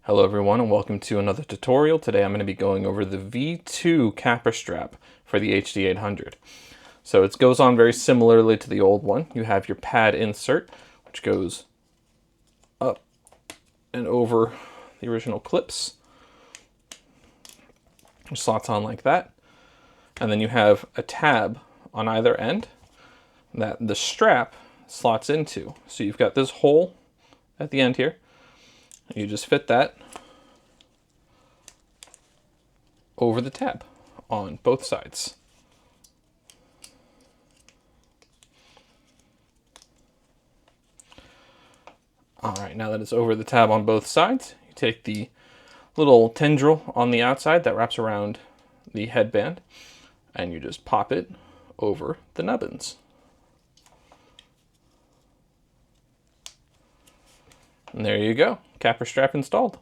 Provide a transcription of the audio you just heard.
Hello everyone and welcome to another tutorial. Today I'm going to be going over the V2 Capra Strap for the HD800. So it goes on very similarly to the old one. You have your pad insert, which goes up and over the original clips. It slots on like that. And then you have a tab on either end that the strap slots into. So you've got this hole at the end here. You just fit that over the tab on both sides. All right, now that it's over the tab on both sides, you take the little tendril on the outside that wraps around the headband and you just pop it over the nubbins. And there you go, Capra Strap installed.